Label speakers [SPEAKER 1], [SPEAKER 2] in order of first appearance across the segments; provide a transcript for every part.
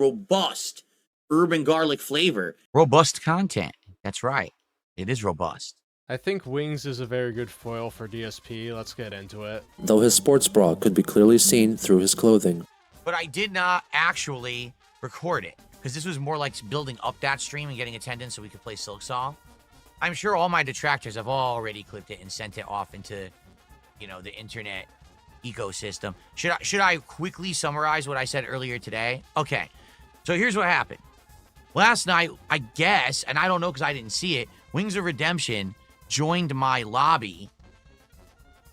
[SPEAKER 1] robust urban garlic flavor.
[SPEAKER 2] Robust content. That's right. It is robust.
[SPEAKER 3] I think Wings is a very good foil for DSP. Let's get into it.
[SPEAKER 4] Though his sports bra could be clearly seen through his clothing.
[SPEAKER 2] But I did not actually record it, because this was more like building up that stream and getting attendance so we could play Silk Song. I'm sure all my detractors have already clipped it and sent it off into, you know, the internet ecosystem. Should I quickly summarize what I said earlier today? Okay, so here's what happened. Last night, I guess, and I don't know because I didn't see it, Wings of Redemption joined my lobby,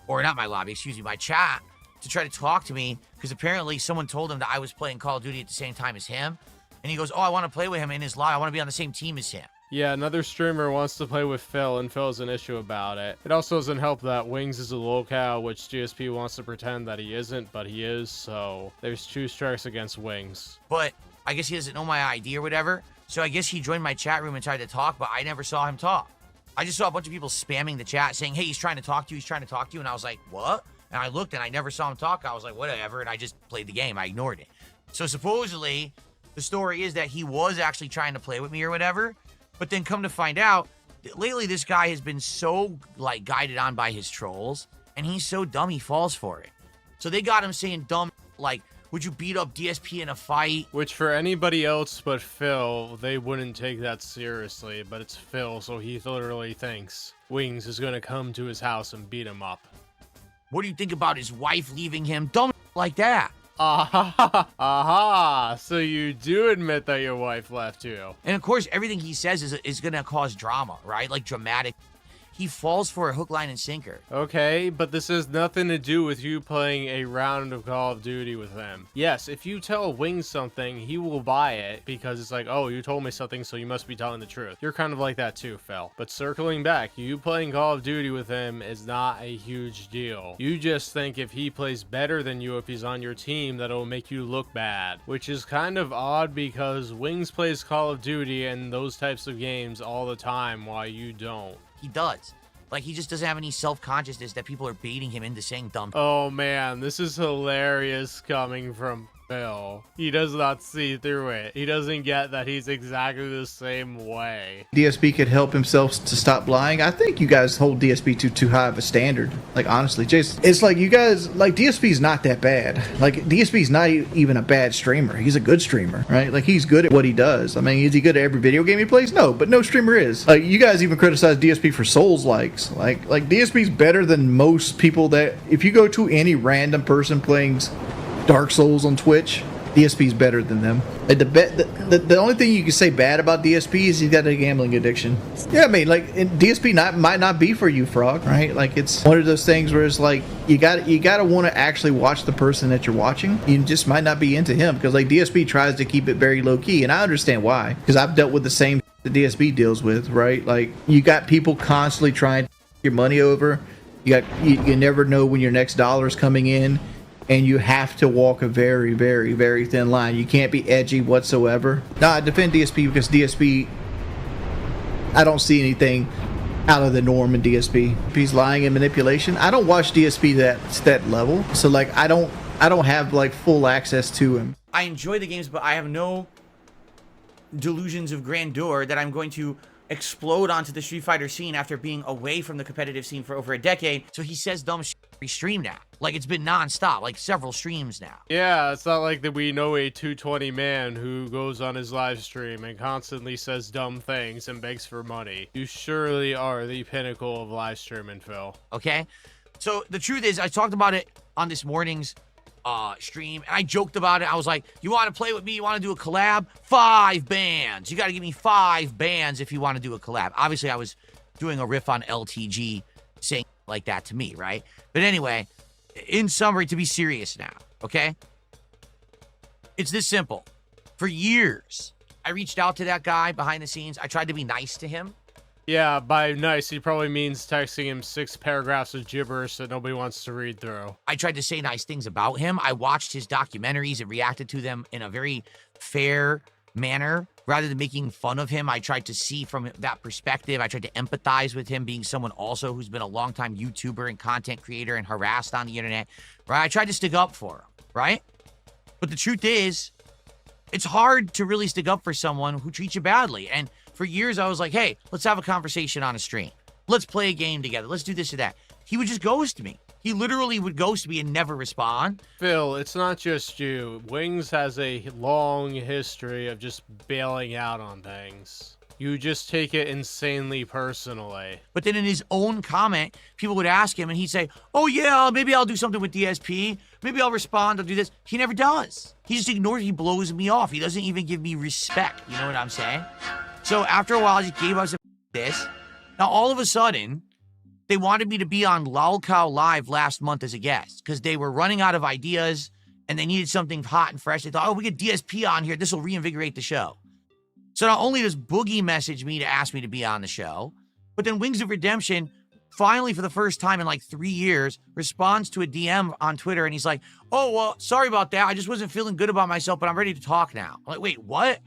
[SPEAKER 2] or not my lobby, excuse me, my chat, to try to talk to me, because apparently someone told him that I was playing Call of Duty at the same time as him, and he goes, oh, I want to play with him in his lobby, I want to be on the same team as him.
[SPEAKER 3] Yeah, another streamer wants to play with Phil, and Phil has an issue about it. It also doesn't help that Wings is a locale, which DSP wants to pretend that he isn't, but he is, so there's 2 strikes against Wings.
[SPEAKER 2] But I guess he doesn't know my ID or whatever, so I guess he joined my chat room and tried to talk, but I never saw him talk. I just saw a bunch of people spamming the chat saying, hey, he's trying to talk to you, he's trying to talk to you, and I was like, what? And I looked and I never saw him talk. I was like, whatever, and I just played the game. I ignored it. So supposedly, the story is that he was actually trying to play with me or whatever, but then come to find out, that lately this guy has been so, like, guided on by his trolls, and he's so dumb he falls for it. So they got him saying dumb, like, would you beat up DSP in a fight?
[SPEAKER 3] Which for anybody else but Phil, they wouldn't take that seriously, but it's Phil, so he literally thinks Wings is gonna come to his house and beat him up.
[SPEAKER 2] What do you think about his wife leaving him? Dumb like that.
[SPEAKER 3] Aha! Aha! So you do admit that your wife left you.
[SPEAKER 2] And of course, everything he says is gonna cause drama, right? Like dramatic. He falls for a hook, line, and sinker.
[SPEAKER 3] Okay, but this has nothing to do with you playing a round of Call of Duty with him. Yes, if you tell Wings something, he will buy it because it's like, oh, you told me something, so you must be telling the truth. You're kind of like that too, Phil. But circling back, you playing Call of Duty with him is not a huge deal. You just think if he plays better than you, if he's on your team, that it'll make you look bad. Which is kind of odd because Wings plays Call of Duty and those types of games all the time while you don't.
[SPEAKER 2] He does. Like, he just doesn't have any self-consciousness that people are baiting him into saying dumb.
[SPEAKER 3] Oh man, this is hilarious coming from Phil. He does not see through it. He doesn't get that he's exactly the same way.
[SPEAKER 5] DSP could help himself to stop lying. I think you guys hold DSP to too high of a standard. Like, honestly, Jason, it's like you guys, like, DSP's not that bad. Like, DSP's not even a bad streamer. He's a good streamer, right? Like, he's good at what he does. I mean, is he good at every video game he plays? No, but no streamer is. Like, you guys even criticize DSP for Souls likes. Like DSP's better than most people that, if you go to any random person playing Dark Souls on Twitch, DSP's better than them. Like the only thing you can say bad about DSP is he's got a gambling addiction. Yeah, I mean, like, DSP might not be for you, Frog, right? Like, it's one of those things where it's like you gotta want to actually watch the person that you're watching. You just might not be into him because, like, DSP tries to keep it very low key, and I understand why, because I've dealt with the same that DSP deals with, right? Like, you got people constantly trying to get your money over. You never know when your next dollar is coming in. And you have to walk a very, very, very thin line. You can't be edgy whatsoever. No, I defend DSP because DSP, I don't see anything out of the norm in DSP. If he's lying and manipulation, I don't watch DSP that level. So, like, I don't have, like, full access to him.
[SPEAKER 2] I enjoy the games, but I have no delusions of grandeur that I'm going to explode onto the Street Fighter scene after being away from the competitive scene for over a decade. So he says dumb shit every stream now. Like, it's been non-stop, like several streams now.
[SPEAKER 3] Yeah, it's not like that we know a 220 man who goes on his live stream and constantly says dumb things and begs for money. You surely are the pinnacle of live streaming, Phil.
[SPEAKER 2] Okay? So the truth is, I talked about it on this morning's stream, and I joked about it. I was like, you want to play with me? You want to do a collab? 5 bands. You got to give me 5 bands if you want to do a collab. Obviously, I was doing a riff on LTG saying like that to me, right? But anyway, in summary, to be serious now, okay? It's this simple. For years, I reached out to that guy behind the scenes. I tried to be nice to him.
[SPEAKER 3] Yeah, by nice, he probably means texting him 6 paragraphs of gibberish that nobody wants to read through.
[SPEAKER 2] I tried to say nice things about him. I watched his documentaries and reacted to them in a very fair manner. Rather than making fun of him, I tried to see from that perspective. I tried to empathize with him being someone also who's been a longtime YouTuber and content creator and harassed on the internet, right? I tried to stick up for him, right? But the truth is, It's hard to really stick up for someone who treats you badly. And for years, I was like, hey, let's have a conversation on a stream. Let's play a game together. Let's do this or that. He would just ghost me. He literally would ghost me and never respond.
[SPEAKER 3] Phil, it's not just you. Wings has a long history of just bailing out on things. You just take it insanely personally.
[SPEAKER 2] But then in his own comment, people would ask him and he'd say, oh yeah, maybe I'll do something with DSP. Maybe I'll respond, I'll do this. He never does. He just ignores, he blows me off. He doesn't even give me respect. You know what I'm saying? So after a while, I just gave us this. Now all of a sudden, they wanted me to be on LOLcow Live last month as a guest because they were running out of ideas and they needed something hot and fresh. They thought, oh, we get DSP on here. This will reinvigorate the show. So not only does Boogie message me to ask me to be on the show, but then Wings of Redemption finally, for the first time in like 3 years, responds to a DM on Twitter and he's like, oh, well, sorry about that. I just wasn't feeling good about myself, but I'm ready to talk now. I'm like, wait, what?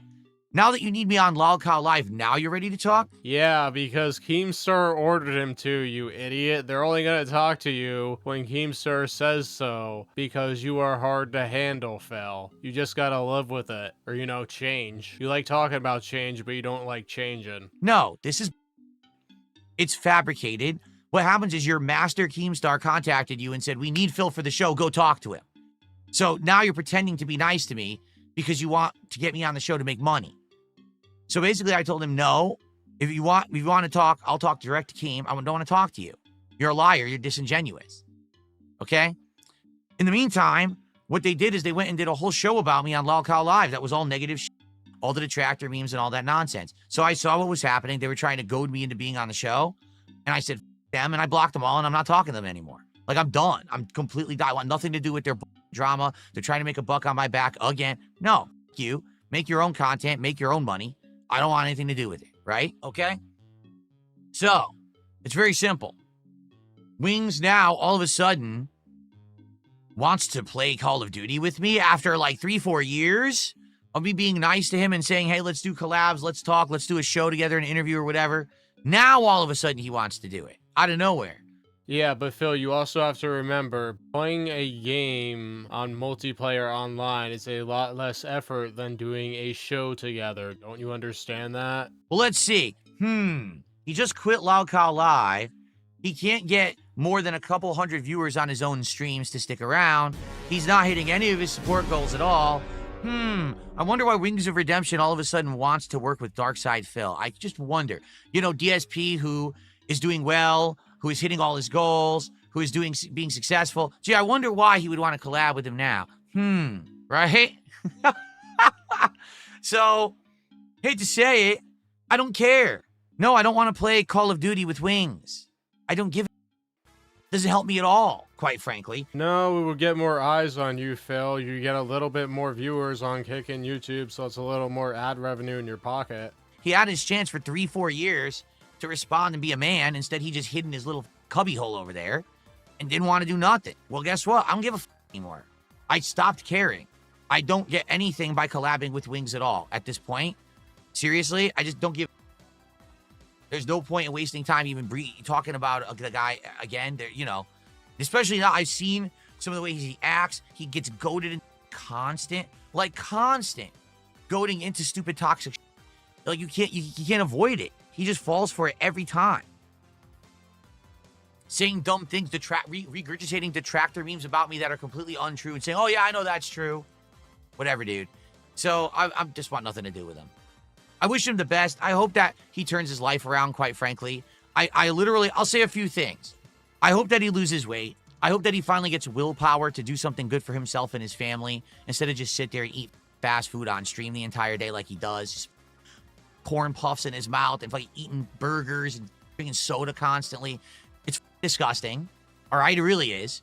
[SPEAKER 2] Now that you need me on LOLcow Live, now you're ready to talk?
[SPEAKER 3] Yeah, because Keemstar ordered him to, you idiot. They're only gonna talk to you when Keemstar says so, because you are hard to handle, Phil. You just gotta live with it, or, you know, change. You like talking about change, but you don't like changing.
[SPEAKER 2] No, it's fabricated. What happens is your master Keemstar contacted you and said, we need Phil for the show, go talk to him. So now you're pretending to be nice to me because you want to get me on the show to make money. So basically, I told him, no, if you want to talk, I'll talk direct to Keem. I don't want to talk to you. You're a liar. You're disingenuous. Okay? In the meantime, what they did is they went and did a whole show about me on LOLcow Live that was all negative shit, all the detractor memes and all that nonsense. So I saw what was happening. They were trying to goad me into being on the show. And I said, F them, and I blocked them all, and I'm not talking to them anymore. Like, I'm done. I'm completely done. I want nothing to do with their drama. They're trying to make a buck on my back again. No, F you. Make your own content. Make your own money. I don't want anything to do with it, right? Okay? So, it's very simple. Wings now, all of a sudden, wants to play Call of Duty with me after like 3-4 years of me being nice to him and saying, hey, let's do collabs, let's talk, let's do a show together, an interview or whatever. Now, all of a sudden, he wants to do it. Out of nowhere.
[SPEAKER 3] Yeah, but Phil, you also have to remember, playing a game on multiplayer online is a lot less effort than doing a show together. Don't you understand that?
[SPEAKER 2] Well, let's see. He just quit LOLcow Live. He can't get more than a couple hundred viewers on his own streams to stick around. He's not hitting any of his support goals at all. I wonder why Wings of Redemption all of a sudden wants to work with Darkside Phil. I just wonder. You know, DSP, who is doing well, who is hitting all his goals, who is being successful. Gee, I wonder why he would want to collab with him now. Right? So, hate to say it, I don't care. No, I don't want to play Call of Duty with Wings. I don't give a doesn't help me at all, quite frankly.
[SPEAKER 3] No, we will get more eyes on you, Phil. You get a little bit more viewers on Kick and YouTube, so it's a little more ad revenue in your pocket.
[SPEAKER 2] He had his chance for 3-4 years to respond and be a man. Instead, he just hid in his little cubby hole over there and didn't want to do nothing. Well, guess what? I don't give a anymore. I stopped caring. I don't get anything by collabing with Wings at all at this point. Seriously, I just don't give. There's no point in wasting time even talking about the guy again. There, you know, especially now I've seen some of the ways he acts. He gets goaded in constant goading into stupid toxic shit. Like you can't avoid it. He just falls for it every time. Saying dumb things, regurgitating detractor memes about me that are completely untrue and saying, oh yeah, I know that's true. Whatever, dude. So I just want nothing to do with him. I wish him the best. I hope that he turns his life around, quite frankly. I'll say a few things. I hope that he loses weight. I hope that he finally gets willpower to do something good for himself and his family instead of just sit there and eat fast food on stream the entire day like he does. Just corn puffs in his mouth and like eating burgers and drinking soda constantly. It's disgusting. All right, it really is.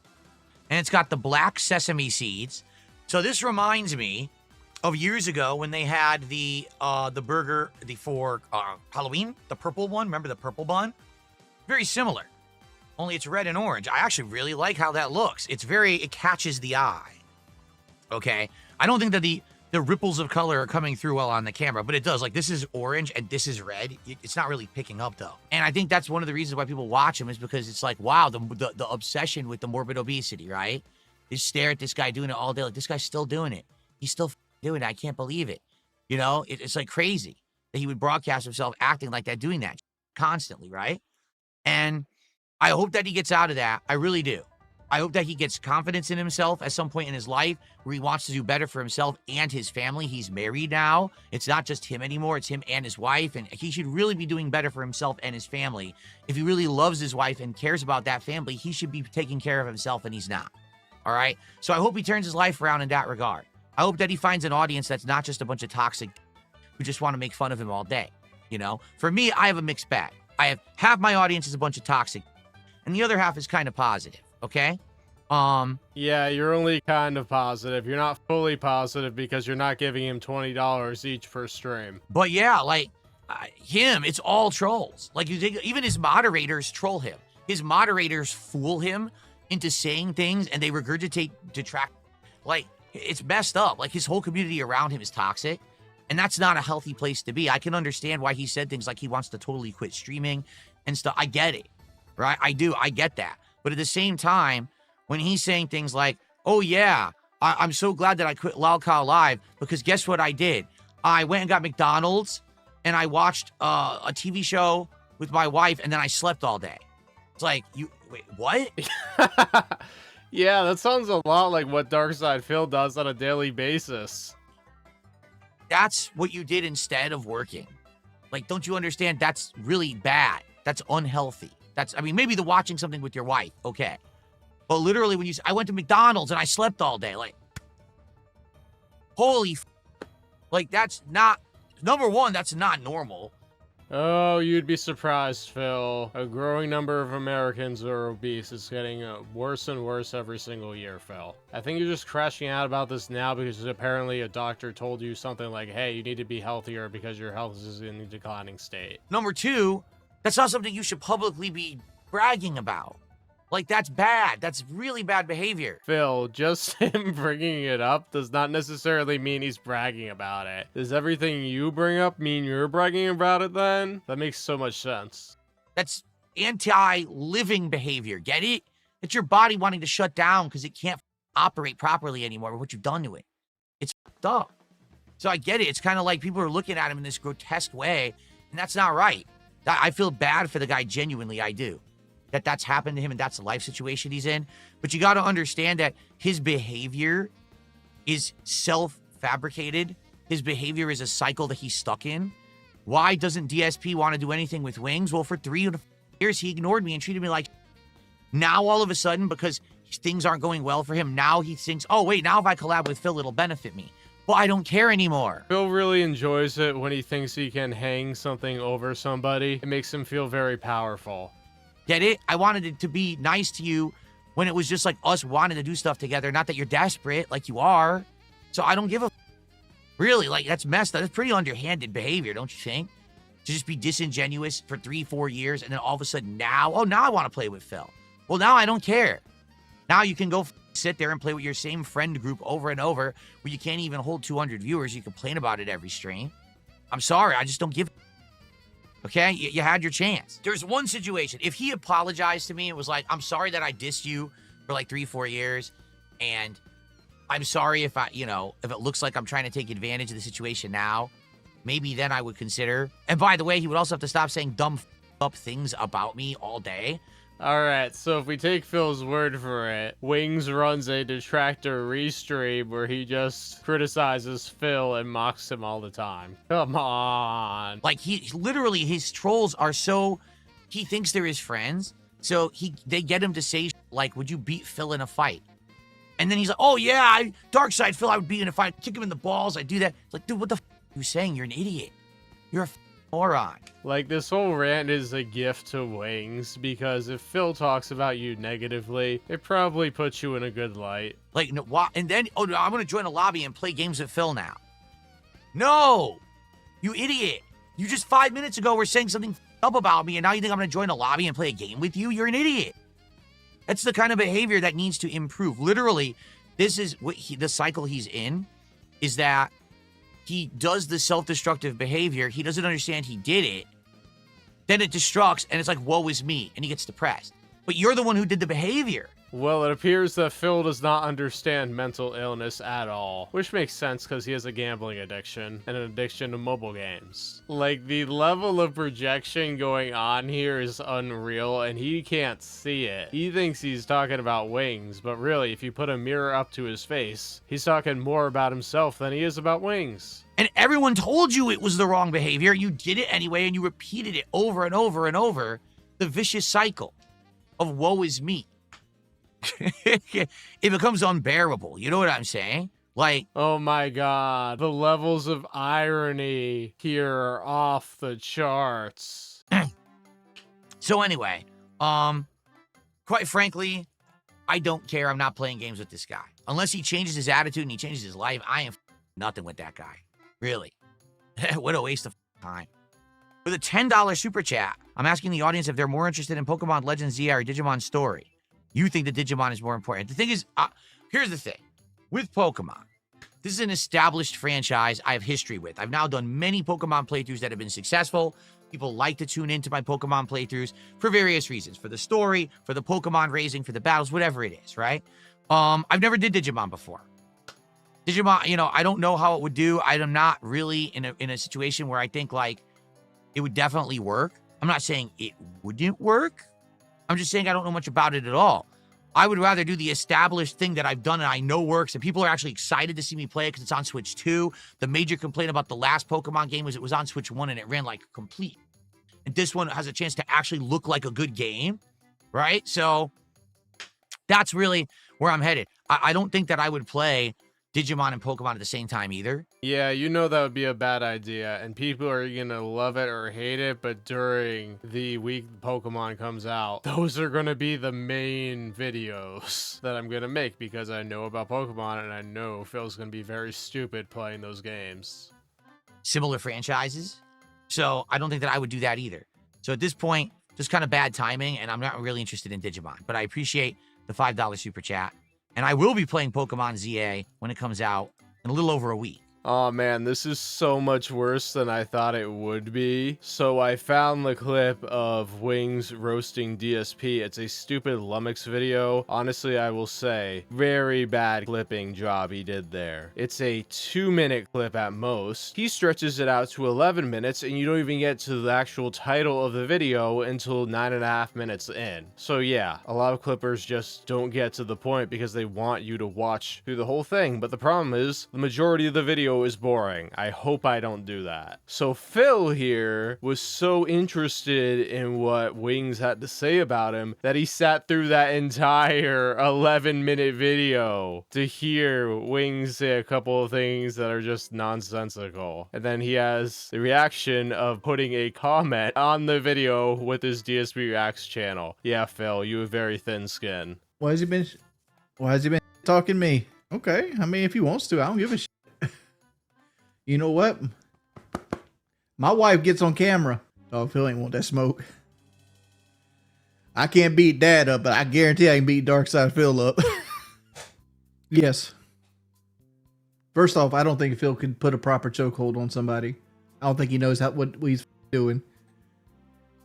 [SPEAKER 2] And it's got the black sesame seeds. So this reminds me of years ago when they had the burger for Halloween, the purple one. Remember the purple bun? Very similar, only it's red and orange. I actually really like how that looks. It catches the eye. Okay, I don't think that the ripples of color are coming through well on the camera, but it does. Like this is orange and this is red. It's not really picking up though. And I think that's one of the reasons why people watch him is because it's like, wow, the obsession with the morbid obesity, right? They stare at this guy doing it all day. Like this guy's still doing it. He's still doing that. I can't believe it. You know, it's like crazy that he would broadcast himself acting like that, doing that constantly, right? And I hope that he gets out of that. I really do. I hope that he gets confidence in himself at some point in his life where he wants to do better for himself and his family. He's married now. It's not just him anymore. It's him and his wife. And he should really be doing better for himself and his family. If he really loves his wife and cares about that family, he should be taking care of himself, and he's not. All right? So I hope he turns his life around in that regard. I hope that he finds an audience that's not just a bunch of toxic who just want to make fun of him all day. You know? For me, I have a mixed bag. I have half my audience is a bunch of toxic, and the other half is kind of positive. Okay?
[SPEAKER 3] Yeah, you're only kind of positive. You're not fully positive because you're not giving him $20 each per stream.
[SPEAKER 2] But yeah, like him, it's all trolls. Like you think even his moderators troll him. His moderators fool him into saying things, and they regurgitate, detract. Like it's messed up. Like his whole community around him is toxic, and that's not a healthy place to be. I can understand why he said things like he wants to totally quit streaming and stuff. I get it, right? I do. I get that. But at the same time, when he's saying things like, oh yeah, I'm so glad that I quit Lolcow Live because guess what I did? I went and got McDonald's and I watched a TV show with my wife and then I slept all day. It's like, wait, what?
[SPEAKER 3] Yeah, that sounds a lot like what Darkside Phil does on a daily basis.
[SPEAKER 2] That's what you did instead of working. Like, don't you understand? That's really bad. That's unhealthy. I mean, maybe the watching something with your wife, okay. But literally, when I went to McDonald's and I slept all day, like, holy, like, that's not, number one, that's not normal.
[SPEAKER 3] Oh, you'd be surprised, Phil. A growing number of Americans are obese. It's getting worse and worse every single year, Phil. I think you're just crashing out about this now because apparently a doctor told you something like, hey, you need to be healthier because your health is in a declining state.
[SPEAKER 2] Number two, that's not something you should publicly be bragging about. Like, that's bad. That's really bad behavior.
[SPEAKER 3] Phil, just him bringing it up does not necessarily mean he's bragging about it. Does everything you bring up mean you're bragging about it then? That makes so much sense.
[SPEAKER 2] That's anti-living behavior. Get it? It's your body wanting to shut down because it can't operate properly anymore with what you've done to it. It's fucked up. So I get it. It's kind of like people are looking at him in this grotesque way, and that's not right. I feel bad for the guy. Genuinely, I do. That's happened to him and that's the life situation he's in. But you got to understand that his behavior is self-fabricated. His behavior is a cycle that he's stuck in. Why doesn't DSP want to do anything with Wings? Well, for 3 years, he ignored me and treated me like now all of a sudden, because things aren't going well for him, now he thinks, oh, wait, now if I collab with Phil, it'll benefit me. Well, I don't care anymore.
[SPEAKER 3] Phil really enjoys it when he thinks he can hang something over somebody. It makes him feel very powerful.
[SPEAKER 2] Get it? I wanted it to be nice to you when it was just like us wanting to do stuff together. Not that you're desperate like you are. So I don't give a... Really, like, that's messed up. That's pretty underhanded behavior, don't you think? To just be disingenuous for 3-4 years and then all of a sudden now, oh, now I want to play with Phil. Well, now I don't care. Now you can go sit there and play with your same friend group over and over where you can't even hold 200 viewers. You complain about it every stream. I'm sorry, I just don't give... Okay, you had your chance. There's one situation. If he apologized to me and was like, I'm sorry that I dissed you for like 3-4 years, and I'm sorry if if it looks like I'm trying to take advantage of the situation now, maybe then I would consider. And by the way, he would also have to stop saying dumb up things about me all day.
[SPEAKER 3] Alright, so if we take Phil's word for it, Wings runs a detractor restream where he just criticizes Phil and mocks him all the time. Come on.
[SPEAKER 2] Like, he literally, his trolls are so, he thinks they're his friends, so they get him to say, like, would you beat Phil in a fight? And then he's like, oh yeah, Darkside Phil, I would beat in a fight, kick him in the balls, I do that. It's like, dude, what the f are you saying? You're an idiot. You're a moron.
[SPEAKER 3] Like, this whole rant is a gift to Wings, because if Phil talks about you negatively, it probably puts you in a good light. Like,
[SPEAKER 2] no, and then, oh, no, I'm going to join a lobby and play games with Phil now. No! You idiot. You just 5 minutes ago were saying something up about me, and now you think I'm going to join a lobby and play a game with you? You're an idiot. That's the kind of behavior that needs to improve. Literally, this is what the cycle he's in, is that he does the self-destructive behavior. He doesn't understand he did it. Then it destructs, and it's like, woe is me, and he gets depressed. But you're the one who did the behavior.
[SPEAKER 3] Well, it appears that Phil does not understand mental illness at all, which makes sense because he has a gambling addiction and an addiction to mobile games. Like, the level of projection going on here is unreal, and he can't see it. He thinks he's talking about wings, but really, if you put a mirror up to his face, he's talking more about himself than he is about wings.
[SPEAKER 2] And everyone told you it was the wrong behavior. You did it anyway, and you repeated it over and over and over. The vicious cycle of woe is me. It becomes unbearable. You know what I'm saying? Like,
[SPEAKER 3] oh my god, the levels of irony here are off the charts.
[SPEAKER 2] So anyway, quite frankly, I don't care. I'm not playing games with this guy. Unless he changes his attitude and he changes his life, I am nothing with that guy. Really. What a waste of time. With a $10 super chat, I'm asking the audience if they're more interested in Pokemon Legends ZI or Digimon Story. You think that Digimon is more important. The thing is, here's the thing. With Pokemon, this is an established franchise I have history with. I've now done many Pokemon playthroughs that have been successful. People like to tune into my Pokemon playthroughs for various reasons. For the story, for the Pokemon raising, for the battles, whatever it is, right? I've never did Digimon before. Digimon, you know, I don't know how it would do. I'm not really in a situation where I think, like, it would definitely work. I'm not saying it wouldn't work. I'm just saying I don't know much about it at all. I would rather do the established thing that I've done and I know works, and people are actually excited to see me play it because it's on Switch 2. The major complaint about the last Pokemon game was it was on Switch 1 and it ran like complete. And this one has a chance to actually look like a good game, right? So that's really where I'm headed. I don't think that I would play Digimon and Pokemon at the same time either.
[SPEAKER 3] Yeah, you know that would be a bad idea, and people are gonna love it or hate it, but during the week Pokemon comes out, those are gonna be the main videos that I'm gonna make because I know about Pokemon and I know Phil's gonna be very stupid playing those games.
[SPEAKER 2] Similar franchises. So I don't think that I would do that either. So at this point, just kind of bad timing, and I'm not really interested in Digimon, but I appreciate the $5 super chat. And I will be playing Pokemon ZA when it comes out in a little over a week.
[SPEAKER 3] Oh man, this is so much worse than I thought it would be. So I found the clip of Wings roasting DSP. It's a stupid Lummox video. Honestly, I will say, very bad clipping job he did there. It's a 2-minute clip at most. He stretches it out to 11 minutes and you don't even get to the actual title of the video until 9.5 minutes in. So yeah, a lot of clippers just don't get to the point because they want you to watch through the whole thing. But the problem is, the majority of the video is boring. I hope I don't do that. So Phil here was so interested in what Wings had to say about him that he sat through that entire 11-minute video to hear Wings say a couple of things that are just nonsensical. And then he has the reaction of putting a comment on the video with his DSP Reacts channel. Yeah, Phil, you have very thin skin.
[SPEAKER 5] Why has he been talking to me? Okay, I mean, if he wants to, I don't give a shit. You know what? My wife gets on camera. Oh, Phil ain't want that smoke. I can't beat Dad up, but I guarantee I can beat Darkside Phil up. Yes. First off, I don't think Phil could put a proper chokehold on somebody. I don't think he knows what he's doing.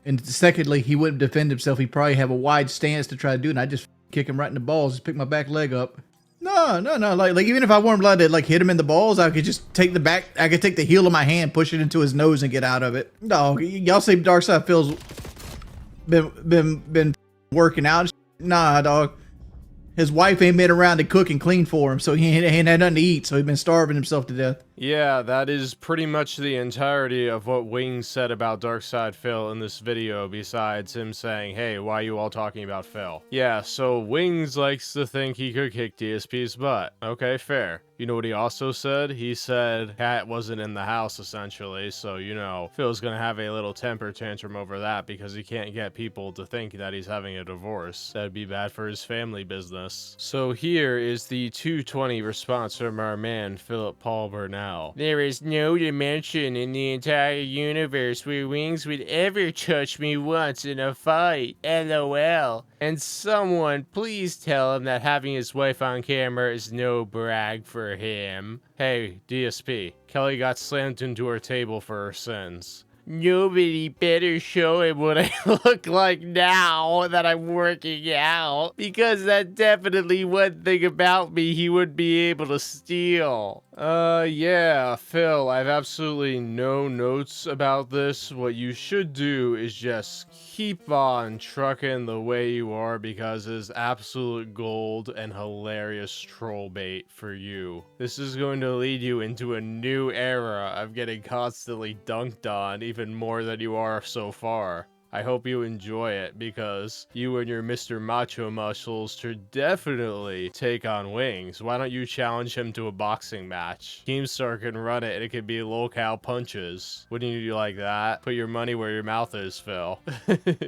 [SPEAKER 5] And secondly, he wouldn't defend himself. He'd probably have a wide stance to try to do it, and I just kick him right in the balls, just pick my back leg up. No. Like even if I weren't allowed to like hit him in the balls, I could just take the heel of my hand, push it into his nose, and get out of it. No, y'all say Darkside Phil's been working out. Nah, dog. His wife ain't been around to cook and clean for him, so he ain't had nothing to eat, so he's been starving himself to death.
[SPEAKER 3] Yeah, that is pretty much the entirety of what Wings said about Darkside Phil in this video, besides him saying, hey, why are you all talking about Phil? Yeah, so Wings likes to think he could kick DSP's butt. Okay, fair. You know what he also said? He said Cat wasn't in the house, essentially, so, you know, Phil's gonna have a little temper tantrum over that because he can't get people to think that he's having a divorce. That'd be bad for his family business. So here is the 220 response from our man, Philip Paul Burnell. There is no dimension in the entire universe where Wings would ever touch me once in a fight. LOL. And someone please tell him that having his wife on camera is no brag for him. Hey, DSP. Kelly got slammed into her table for her sins. Nobody better show him what I look like now that I'm working out, because that's definitely one thing about me he would be able to steal. Yeah, Phil, I have absolutely no notes about this. What you should do is just keep on trucking the way you are, because it's absolute gold and hilarious troll bait for you. This is going to lead you into a new era of getting constantly dunked on, even more than you are so far. I hope you enjoy it, because you and your Mr. Macho muscles should definitely take on Wings. Why don't you challenge him to a boxing match? Keemstar can run it and it could be locale punches. Wouldn't you like that? Put your money where your mouth is, Phil.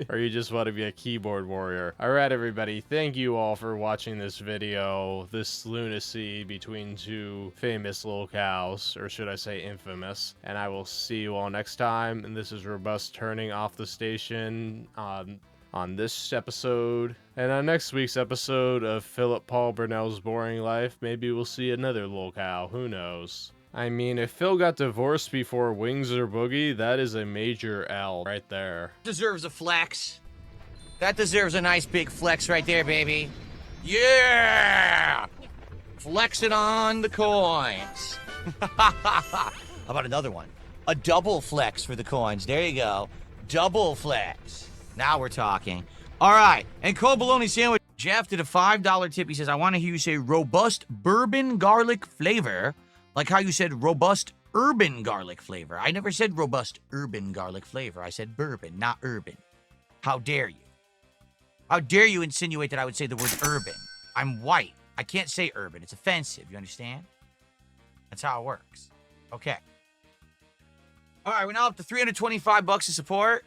[SPEAKER 3] Or you just want to be a keyboard warrior. Alright everybody, thank you all for watching this video. This lunacy between two famous locales, or should I say infamous. And I will see you all next time. And this is Robust turning off the station on this episode, and on next week's episode of Philip Paul Burnell's Boring Life, maybe we'll see another locale. Who knows? I mean, if Phil got divorced before Wings or Boogie, that is a major L right there.
[SPEAKER 2] Deserves a flex. That deserves a nice big flex right there, baby. Yeah! Flex it on the coins. How about another one? A double flex for the coins. There you go. Double flex. Now we're talking. All right. And cold bologna sandwich. Jeff did a $5 tip. He says, I want to hear you say robust bourbon garlic flavor, like how you said robust urban garlic flavor. I never said robust urban garlic flavor. I said bourbon, not urban. How dare you? How dare you insinuate that I would say the word urban? I'm white. I can't say urban. It's offensive. You understand? That's how it works. Okay. All right, we're now up to $325 to support.